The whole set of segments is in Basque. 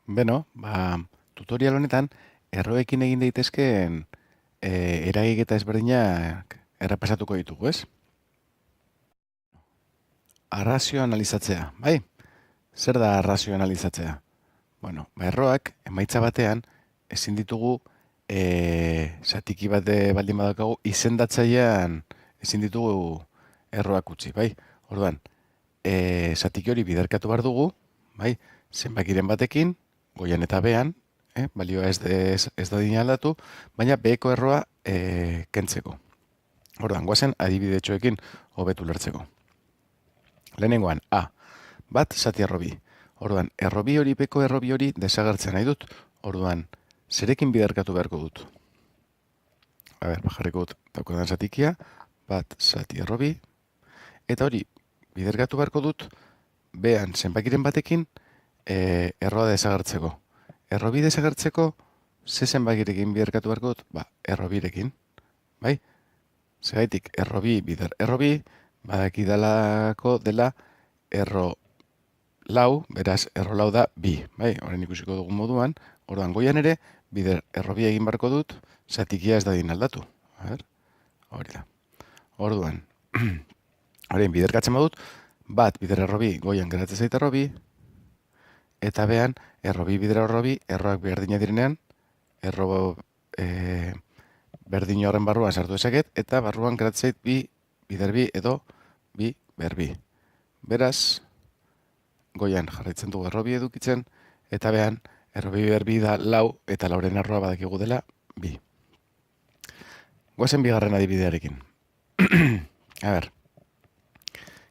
Beno, tutorial honetan erroekin egin daitezkeen eragiketa ezberdinak errepasatuko ditugu, ez? Arrazio analizatzea, bai? Zer da arrazio analizatzea? Bueno, erroak emaitza batean ezin ditugu zatiki bate baldin badakagu izendatzailean ezin ditugu erroak utzi, bai? Orduan, zatiki hori biderkatu behar dugu, bai? Zenbakiren batekin, goian eta behan, balioa ez da dina aldatu, baina beheko erroa kentzeko. Orduan, guazen adibidetxoekin hobetu lertzeko. Lehenengoan, A, bat zati errobi. Orduan, errobi hori, beko errobi hori desagertzen nahi dut. Orduan, zerekin biderkatu beharko dut? Bajarriko dut daukadan zatikia, bat zati errobi. Eta hori, biderkatu beharko dut, behan zenbakiren batekin erroa desagertzeko. Errobi desagertzeko, ze zenbakirekin biderkatu beharko dut? Errobirekin. Bai? Zegaitik, errobi bider errobi, badakidalako dela erro lau, beraz, erro lau da bi. Bai? Horren ikusiko dugun moduan, orduan goian ere, bider errobi egin barko dut, zatikia ez dadin aldatu. Hori da. Orduan, horrein biderkatzen badut, bat bider errobi goian geratzen zait errobi, eta behan, errobi bider errobi, erroak berdina direnean, erro berdin horren barruan sartu ezaket, eta barruan geratzen zait bi bider bi edo bi berbi. Beraz, goian jarraitzen dugu errobi edukitzen, eta behan, errobi berbi da lau, eta lauren erroa badakigu dela bi. Goazen bigarren adibidearekin.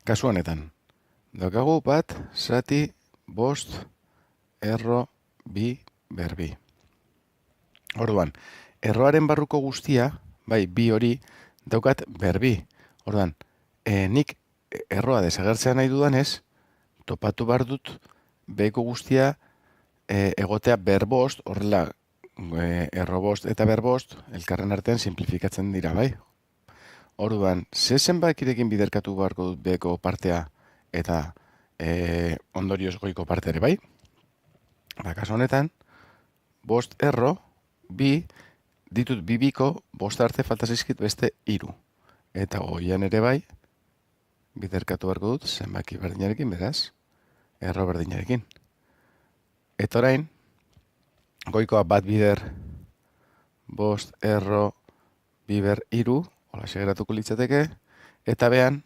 Kasu honetan, daukagu bat, zati, bost, erro, bi, berbi. Orduan, erroaren barruko guztia, bai, bi hori, daukat berbi. Orduan, nik erroa desagertzea nahi dudanez, topatu behar dut, beheko guztia egotea berbost, horrela, errobost eta berbost, elkarren artean simplifikatzen dira, bai? Orduan, ze zenbakirekin biderkatu beharko dut beheko partea eta ondorioz goiko parte ere, bai? Kasu honetan, bost erro, bi, ditut bibiko, bost arte falta zaizkit beste hiru. Eta goian ere bai, biderkatu beharko dut zenbaki berdinarekin, beraz, erro berdinarekin. Eta orain, goikoa bat bider, bost erro, biber hiru, hola segeratuko litzateke, eta behan,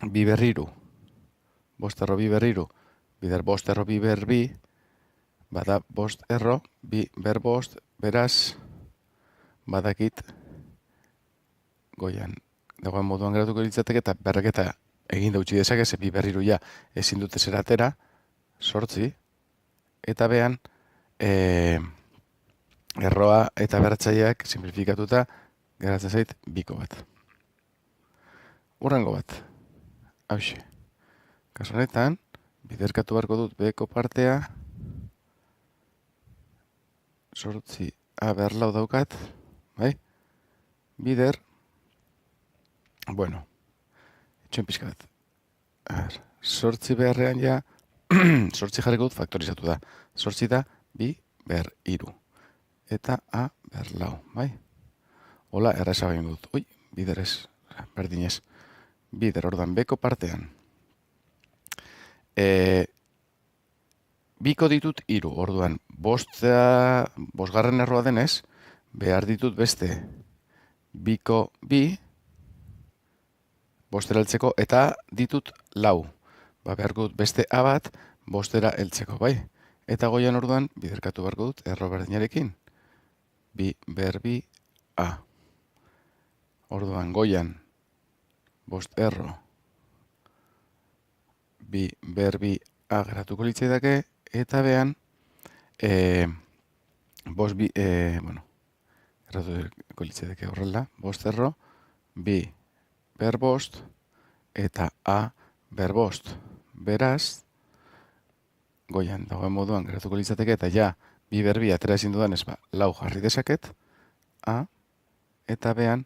biber hiru, bost erro biber hiru, bider bost erro biber bi, bada bost erro, bi ber bost, beraz, badakit, goian, dagoen moduan geratuko litzateke, eta berreketa egin dautxi dezake, ze bi berriru ja ezin dute zeratera, sortzi, eta behan, erroa eta bertzaileak simplifikatuta geratzen zait biko bat. Urrengo bat, hauxe. Kasu honetan, biderkatu beharko dut beko partea, sortzi berlau daukat, bai? Bider, bueno, etxoen pixka bat. Sortzi beharrean ja, sortzi jarriko dut faktorizatu da. Sortzi da, bi, ber, iru. Eta a, ber, lau, bai? Hola, erraza baino dut. Ui, bider ez, berdinez. Bider, ordan, beko partean. Biko ditut iru, orduan, bosgarren erroa denez, behar ditut beste biko bi, bostera heltzeko, eta ditut lau. Beharko dut beste a bat, bostera heltzeko, bai? Eta goian orduan, biderkatu beharko dut, erro berdinarekin. Bi, ber, bi, a. Orduan, goian, bost erro, bi, ber, bi, a geratuko litzaidake, eta behan, bost bi, geratuko litzaidake horrela, bost erro, bi, ber bost, eta a, ber bost. Beraz, goian dagoen moduan geratuko litzateke, eta ja, bi berbi atera ezin dudan ez lau jarri dezaket, a, eta behan,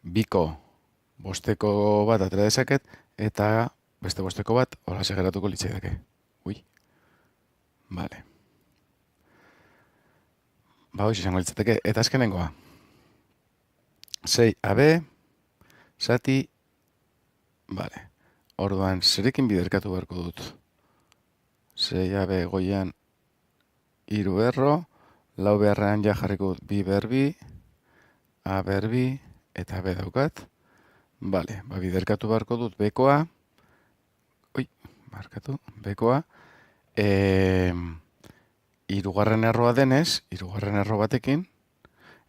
biko bosteko bat atera dezaket, eta beste bosteko bat, hola segeratuko litzaidake. Ui, bale. Ba, hoxe izango litzateke. Eta azkenengoa. 6AB, zati, bale. Orduan, zerekin biderkatu beharko dut. 6AB goian, 3 erro, lau beharrean ja jarriko dut bi berbi, A berbi, eta B daukat. Bale, ba, biderkatu beharko dut bekoa. Bekoa. Hirugarren erroa denez, hirugarren erro batekin,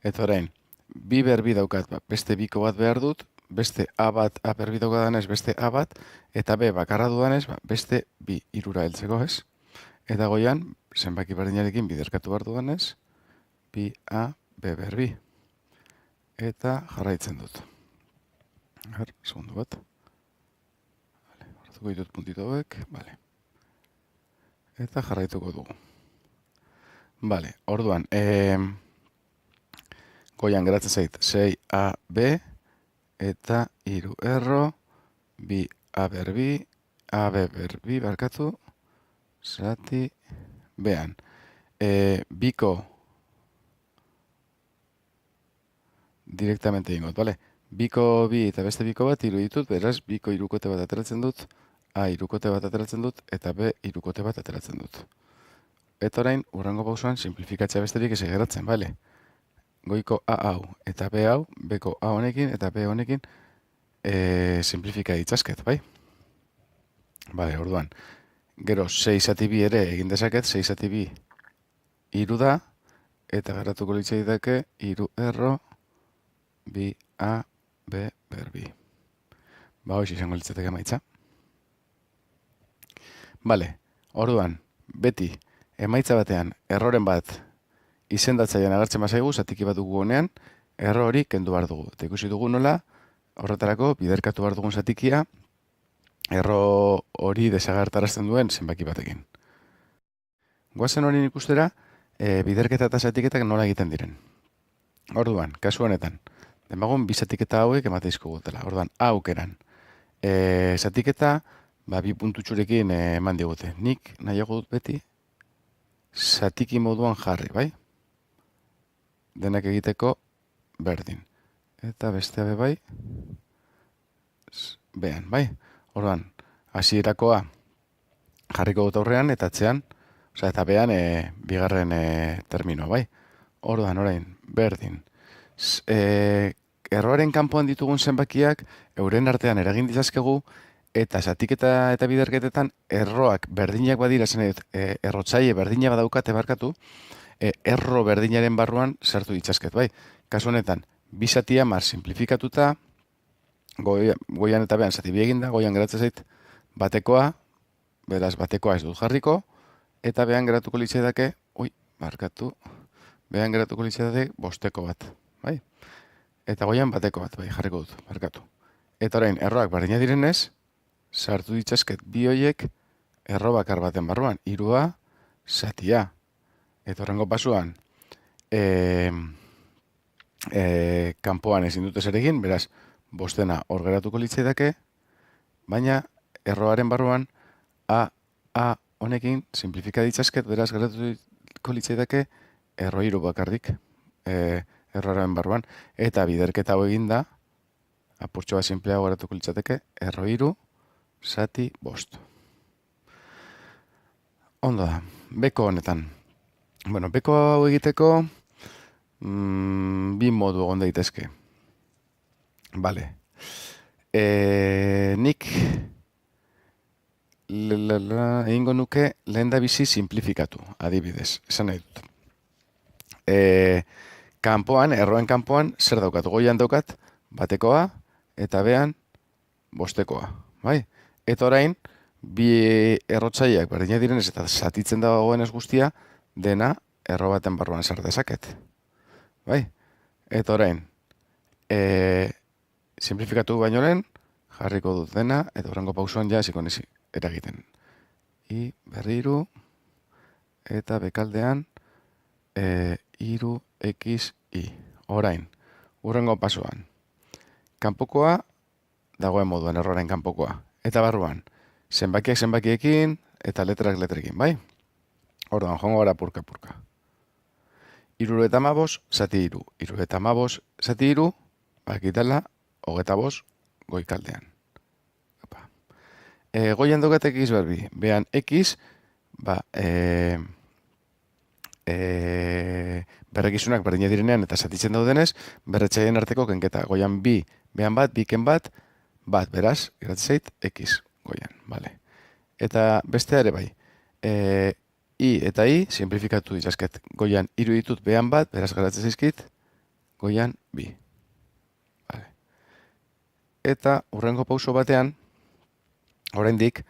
eta orain, bi berbi daukat, beste biko bat behar dut, beste A bat, A berbi daukat denez, beste A bat, eta B bakarra dudanez, beste bi hirura heltzeko, ez? Eta goian, zenbaki berdinarekin biderkatu behar dudanez, bi A, B berbi. Eta jarraitzen dut. Segundu bat. Hartuko ditut puntito hauek, bale. Eta jarraituko dugu. Bale, orduan, goian geratzen zait 6AB eta 3 erro, bi A berbi, AB berbi, barkatu, zati, bean. Biko direktamente ingot, bale? Biko bi eta beste biko bat hiru ditut, beraz, biko hirukote bat ateratzen dut, A hirukote bat ateratzen dut, eta B hirukote bat ateratzen dut. Eta orain, urrengo pausuan, simplifikatzea besterik ez geratzen, bale? Goiko A hau eta B hau, Bko A honekin eta B honekin simplifika ditzazket, bai? Bale, orduan. Gero, 6 zati bi ere egin dezaket, 6 zati bi hiru da, eta geratuko litzaidake 3 erro, bi A, B, berbi. Ba, hoxe izango litzateke emaitza. Bale, orduan, beti, emaitza batean, erroren bat izendatzailean agertzen bazaigu, zatiki bat dugu honean, erro hori kendu behar dugu. Eta ikusi dugu nola, horretarako, biderkatu behar dugun zatikia, erro hori desagertarazten duen zenbaki batekin. Goazen hori ikustera, biderketa eta zatiketak nola egiten diren. Orduan, kasu honetan, demagun bi zatiketa hauek emateizko gutela. Orduan, aukeran. Zatiketa, bi puntutxurekin eman digute. Nik nahiago dut beti, zatiki moduan jarri, bai? Denak egiteko berdin. Eta bestea be bai, behan, bai? Orduan, hasierakoa jarriko dut aurrean, eta atzean, eta behan bigarren terminoa, bai? Orduan, orain, berdin. Erroaren kanpoan ditugun zenbakiak, euren artean eragin ditzazkegu, eta zatiketa eta biderketetan erroak berdinak badira, zen dut, errotzaile berdina badaukate barkatu, erro berdinaren barruan sartu ditzazket, bai? Kasu honetan, bi zati hamar simplifikatuta, goian eta behan zati bi eginda, goian geratzen zait batekoa, beraz batekoa ez dut jarriko, eta behan geratuko litzaidake, behan geratuko litzaidake bosteko bat, bai? Eta goian bateko bat, bai, jarriko dut, barkatu. Eta orain, erroak berdina direnez, sartu ditzazket bi hoiek erro bakar baten barruan, 3A, zatia. Eta horrengo pasuan, kanpoan ezin dute zer egin, beraz, bostena hor geratuko litzaidake, baina erroaren barruan A honekin simplifika ditzazket, beraz, geratuko litzaidake erro 3 bakarrik erroaren barruan. Eta biderketa hau eginda, apurtxo bat simplea geratuko litzateke, erro 3, zati, bost. Ondo da, beko honetan. Bueno, beko hau egiteko, bi modu egon daitezke. Bale. Nik egingo nuke lehen da bizi simplifikatu, adibidez. Esan nahi dut. Kanpoan, erroen kanpoan, zer daukat? Goian daukat, batekoa, eta behan, bostekoa. Bai? Eta orain, bi errotzaileak berdina direnez eta zatitzen dagoenez guztia, dena erro baten barruan sar dezaket. Bai? Eta orain, simplifikatu baino lehen, jarriko dut dena, eta horrengo pausuan ja hasiko naiz eragiten. I berriru, eta bekaldean, 3xi. Orain, hurrengo pasuan. Kanpokoa dagoen moduan, erroren kanpokoa. Eta barruan, zenbakiak zenbakiekin eta letrak letrekin, bai? Orduan, joango gara purka-purka. 75 zati 3. 75 zati 3, bakitala, 25 goikaldean. Goian dugat x berbi. Behan x, berrekizunak berdina direnean eta zatitzen daudenez, berretxaien arteko kenketa. Goian bi, behan bat, biken bat, beraz, geratzen zait, x goian, bale. Eta beste ere bai, i eta i, simplifikatu ditzazket. Goian iru ditut behan bat, beraz geratzen zaizkit, goian bi. Vale. Eta hurrengo pauso batean, oraindik,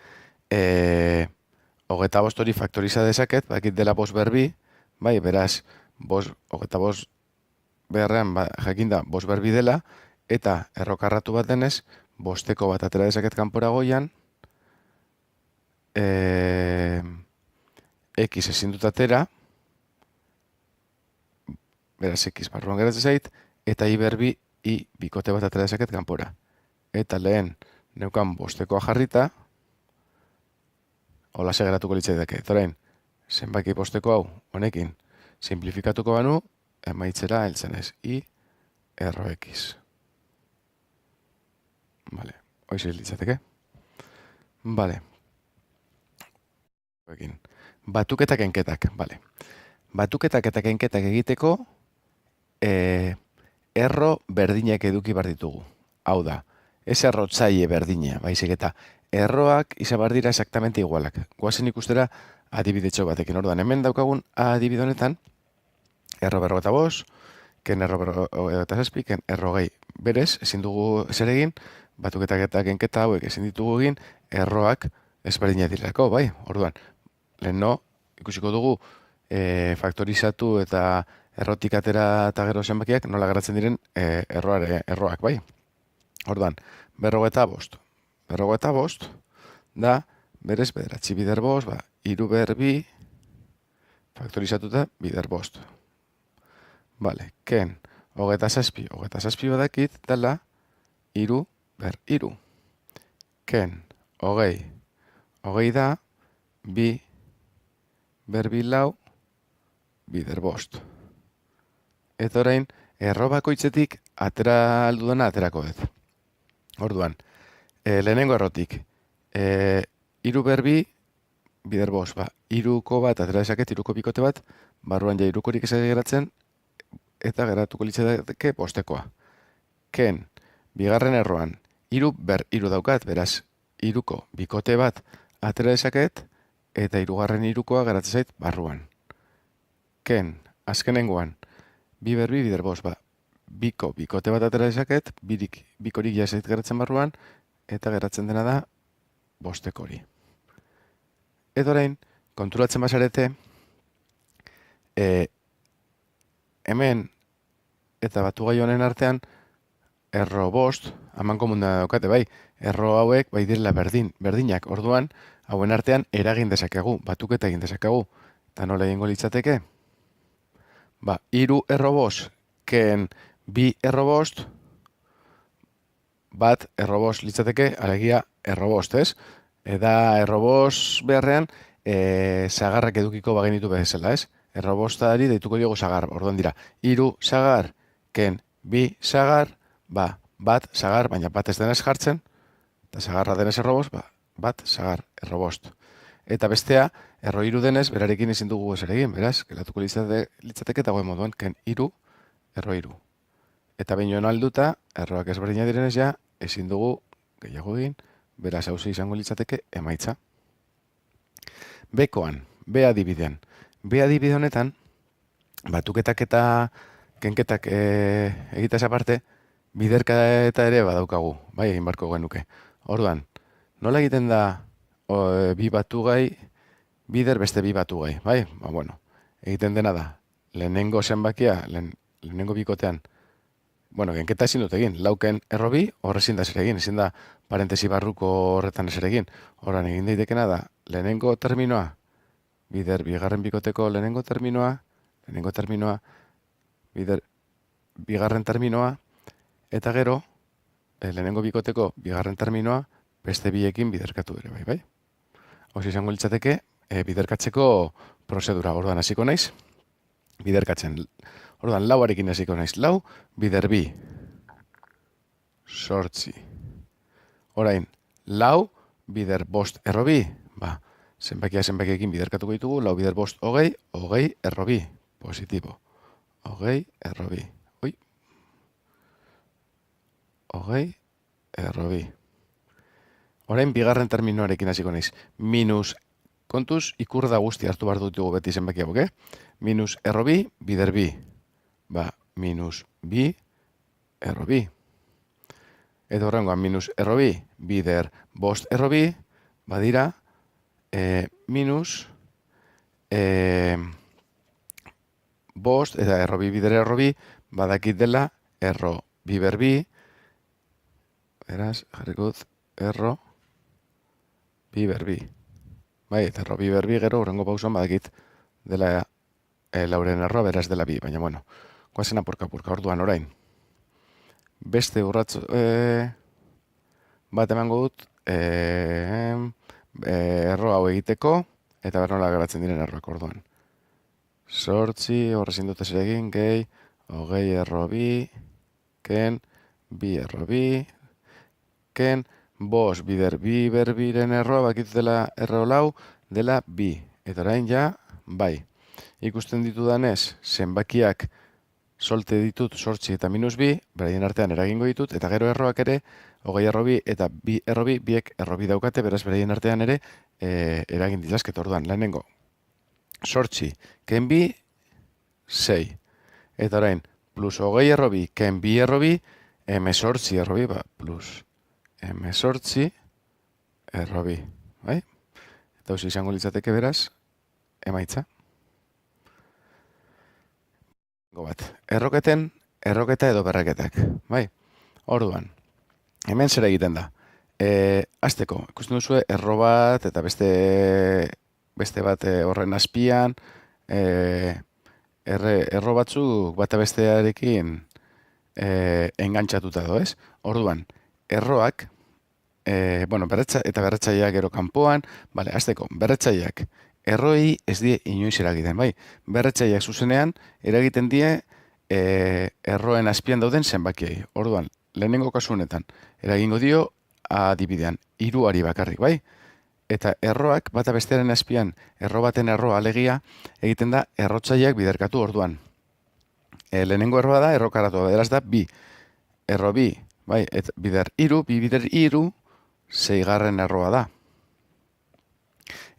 25 hori faktoriza dezaket, bakit dela 5 berbi, bai, beraz, 25 beharrean jakinda 5 berbi dela, eta errokarratu bat denez, 5eko bat atera dezaket kanpora goian, x ezin dut atera, beraz, x barruan geratzen zait, eta i berbi, i bikote bat atera dezaket kanpora. Eta lehen, neukan 5ekoa jarrita, hola segeratuko litzaidake. Orain, zenbaki 5eko hau, honekin, simplifikatuko banu, emaitzera heltzen ez. I, erro x. Vale, hoiz litzateke. Vale. Batuketak enketak, vale. Batuketak eta kenketak egiteko, erro berdinak eduki bar ditugu. Hau da, ez errotzaile berdina, baizik eta erroak izan bar dira exactamente igualak. Guazen ikustera adibidetxo batekin. Orduan, hemen daukagun adibide honetan, erro 45, ken erro 27, ken erro gehi. Berez, ezin dugu zer egin, batuketak eta kenketa hauek ezin ditugu egin, erroak ezberdina direlako, bai? Orduan, leheno, ikusiko dugu, faktorizatu eta errotik atera eta gero zenbakiak nola geratzen diren erroak, bai? Orduan, 45. 45 da, berez, bederatzi bider bost, iru berbi, faktorizatuta bider bost. Vale, ken, 27. 27 badakit, dela, iru ber iru. Ken, hogei da, bi berbi lau, bider bost. Eta orain, erro bakoitzetik atera aldudana aterako dut. Orduan, lehenengo errotik, iru berbi, bider bost, iruko bat atera dezaket, iruko bikote bat, barruan ja irukorik ez geratzen, eta geratuko litzateke bostekoa. Ken, bigarren erroan, iru ber iru daukat, beraz, iruko bikote bat atera dezaket, eta hirugarren irukoa geratzen zait barruan. Ken, azkenengoan, bi berbi bider bost, biko bikote bat atera dezaket, bikorik jazait geratzen barruan, eta geratzen dena da bosteko hori. Eta orain, konturatzen bazarete, hemen eta batu gai honen artean, erro bost, haman komuna daukate, bai, erro hauek, bai direla berdinak, orduan, hauen artean eragin dezakegu, batuketa egin dezakegu, eta nola egingo litzateke? Iru erro bost, ken bi erro bost, bat erro bost litzateke, alegia erro bost, ez? Eta erro bost beharrean, zagarrak edukiko bagenitu bezala, ez? Erro bostari deituko diogu zagar, orduan dira, iru zagar, ken bi zagar, bat zagar, baina bat ez denez jartzen, eta zagarra denez erro bost, bat zagar, erro bost. Eta bestea, erro iru denez, berarekin ezin dugu ezer egin, beraz, gelatuko litzateke eta goen moduan, ken iru, erro iru. Eta behin joan alduta, erroak ezberdina direnez ja, ezin dugu gehiago egin, beraz, hauze izango litzateke emaitza. Bekoan, B adibidean. B adibide honetan, batuketak eta kenketak egitaz aparte, biderka eta ere badaukagu, bai, egin barko genuke. Orduan, nola egiten da bi batu gai, bider beste bi batu gai, bai? Bueno, egiten dena da, lehenengo zenbakia, lehenengo bikotean, bueno, kenketa ezin dut egin, lauken erro bi, horrezin da zer egin, ezin da parentesi barruko horretan ezer egin. Horran egin daitekena da, lehenengo terminoa, bider bigarren bikoteko lehenengo terminoa, bider bigarren terminoa, eta gero, lehenengo bikoteko bigarren terminoa, beste biekin biderkatu ere, bai? Hori izango litzateke, biderkatzeko prozedura. Orduan hasiko naiz, biderkatzen. Orduan, lauarekin hasiko naiz. Lau, bider bi. Sortzi. Orain, lau, bider bost erro bi. Ba, zenbakiekin biderkatuko ditugu. Lau bider bost hogei, hogei erro bi. Positibo. Hogei erro bi. Hogei erro bi. Orain, bigarren terminoarekin hasiko naiz. Minus, kontuz, ikur da guzti hartu behar ditugu beti zenbakiak, minus erro bi, bider bi. Ba, minus bi, erro bi. Eta horrengoan, minus erro bi, bider bost erro bi, badira, minus bost, eta erro bi, bider erro bi, badakit dela, erro bi ber bi, beraz, jarrikut, erro bi ber bi. Bai, eta erro bi ber bi gero, horrengo pausuan badakit dela lauren erroa, beraz dela bi, baina, bueno, guazen apurka-apurka, orduan orain. Beste urratz bat emango dut erro hau egiteko, eta bernola geratzen diren erroak orduan. Sortzi, horrezin dut ez egin, gehi, hogei erro bi, ken, bi erro bi, ken, bos bider bi berbiren erroa, bakit dela erro lau, dela bi. Eta orain ja, bai. Ikusten ditudanez, zenbakiak solte ditut sortzi eta minus bi, beraien artean eragingo ditut, eta gero erroak ere, hogei erro bi eta bi erro bi, biek erro bi daukate, beraz beraien artean ere eragin ditazket orduan. Lehenengo, sortzi, ken bi, 6. Eta orain, plus hogei erro bi, ken bi erro bi, emezortzi erro bi, plus emezortzi erro bi. Bai? Eta hau izango litzateke beraz, emaitza. Bat. Erroketa edo berreketak. Bai? Orduan, hemen zer egiten da. Azteko, ikusten duzu erro bat eta beste bat horren azpian, erro batzuk bata bestearekin engantzatuta do, ez? Orduan, erroak, berretzaileak gero kanpoan, azteko, berretzaileak erroi ez die inoiz eragiten, bai? Berretzaileak zuzenean eragiten die erroen azpian dauden zenbakiei. Orduan, lehenengo kasu honetan, eragingo dio adibidean, 3 bakarrik, bai? Eta erroak bata bestearen azpian, erro baten erroa alegia, egiten da errotzaileak biderkatu orduan. Lehenengo erroa da, errokaratu, beraz da, bi. Erro bi, bai, bider 3, bi bider 3, 6. Erroa da.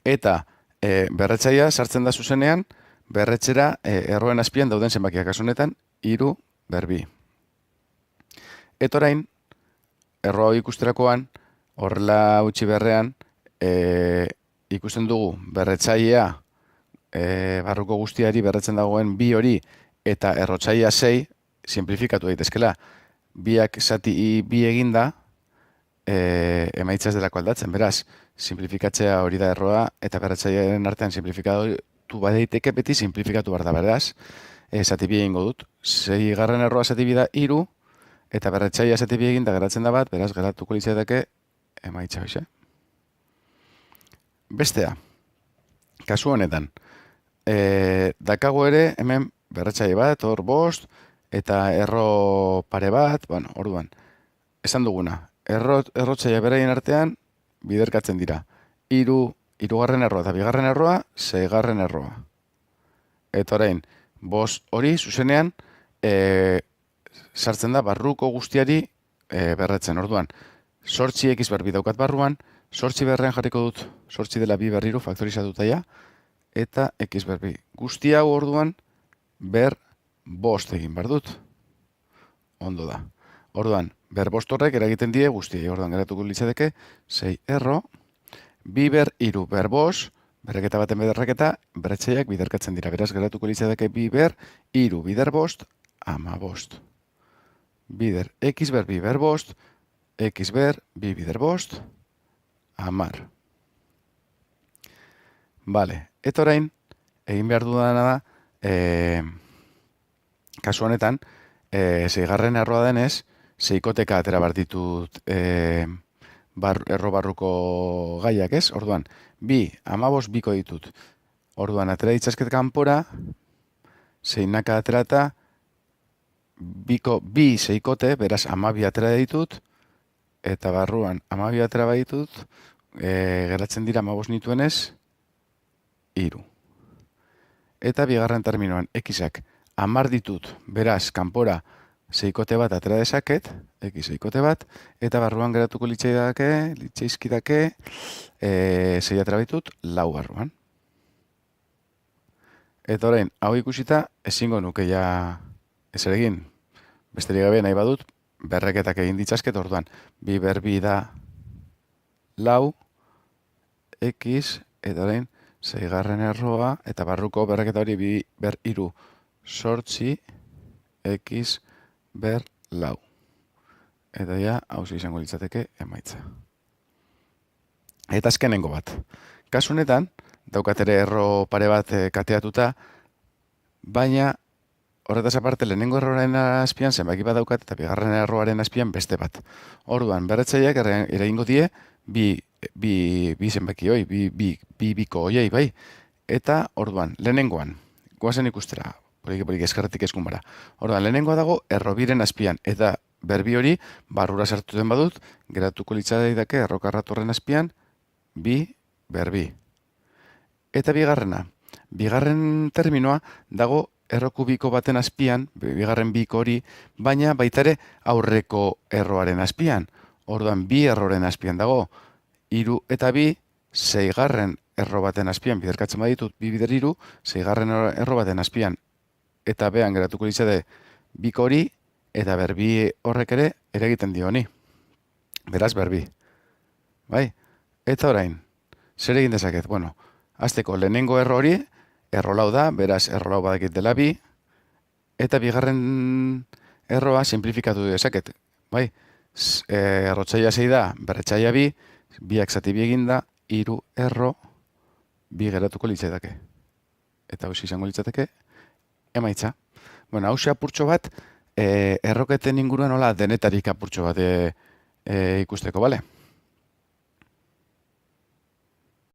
Eta berretzaia sartzen da zuzenean, berretzera erroen azpian dauden zenbakiak kasu honetan, 3 ber 2. Eta orain, erro hau ikusterakoan, horrela utzi berrean, ikusten dugu berretzailea barruko guztiari berretzen dagoen 2 hori eta errotzailea 6 simplifikatu daitezkela. Biak zati 2 eginda, emaitza ez delako aldatzen, beraz, simplifikatzea hori da erroa, eta berretzailearen artean simplifikatu badaiteke beti simplifikatu behar da, beraz, zati 2 egingo dut. 6. Erroa zati 2 da 3, eta berretzailea zati 2 eginda geratzen da bat, beraz, geratuko litzateke emaitza hoxe. Bestea, kasu honetan, dakago ere, hemen berretzaile bat, hor bost, eta erro pare bat, orduan, esan duguna, errotzaile beraien artean biderkatzen dira. 3. Erroa eta 2. Erroa, 6. Erroa. Eta orain, bost hori zuzenean sartzen da barruko guztiari berretzen. Orduan, 8x ber 2 daukat barruan, 8 berrean jarriko dut, 8 dela 2 ber 3 faktorizatuta ja, eta x ber 2. Guzti hau orduan, ber bost egin behar dut. Ondo da. Orduan, ber bost horrek eragiten die guztiei. Orduan, geratuko litzateke, 6 erro, 2 ber 3 ber bost, berreketa baten berreketa, berretzaileak biderkatzen dira. Beraz, geratuko litzateke 2 ber 3 bider bost, 15. Bider x ber 2 ber bost, x ber 2 bider bost, 10. Bale, eta orain, egin behar dudana da, kasu honetan, 6. Erroa denez, 6koteka atera behar ditut erro barruko gaiak, ez? Orduan, bi, 15 biko ditut. Orduan, atera ditzazket kanpora, seinaka aterata, bi seikote, beraz, 12 atera ditut, eta barruan 12 atera baditut, geratzen dira 15 nituenez, 3. Eta bigarren terminoan, x-ak 10 ditut, beraz, kanpora seikote bat atera dezaket, x seikote bat, eta barruan geratuko litzaizkidake, 6 atera ditut, 4 barruan. Eta orain, hau ikusita, ezingo nuke ja ezer egin. Besterik gabe nahi badut, berreketak egin ditzazket, orduan, 2 berbi da 4, x, eta orain, 6. Erroa, eta barruko berreketa hori 2 ber 3, 8, x ber 4. Eta ja, hau izango litzateke emaitza. Eta azkenengo bat. Kasu honetan, daukat ere erro pare bat kateatuta, baina horretaz aparte lehenengo erroaren azpian zenbaki bat daukat eta bigarren erroaren azpian beste bat. Orduan, berretzaileak eragingo die bi zenbaki hoi, bi biko hoiei, bai. Eta orduan, lehenengoan, goazen ikustera, polik eskerretik eskun bara. Orduan, lehenengoa dago erro biren azpian, eta berbi hori barrura sartu den badut, geratuko litzaidake errokarratorren azpian, bi berbi. Eta bigarren terminoa dago erro kubiko baten azpian, bigarren biko hori, baina baita ere aurreko erroaren azpian. Orduan, bi erroren azpian dago, 3 eta 2, 6. Erro baten azpian, biderkatzen baditut, 2 bider 3, 6. Erro baten azpian, eta behan geratuko litzade biko hori, eta berbi horrek ere egiten dio honi. Beraz, berbi. Bai? Eta orain, zer egin dezaket? Bueno, azteko lehenengo erro hori, erro lau da, beraz, erro lau badakit dela 2, eta bigarren erroa simplifikatu dezaket. Bai? Errotzaia 6 da, berretzaia 2, biak zati 2 eginda, 3 erro, 2 geratuko litzaidake. Eta hau izango litzateke, emaitza. Bueno, hau apurtxo bat, erroketen inguruan nola denetarik apurtxo bat ikusteko, bale?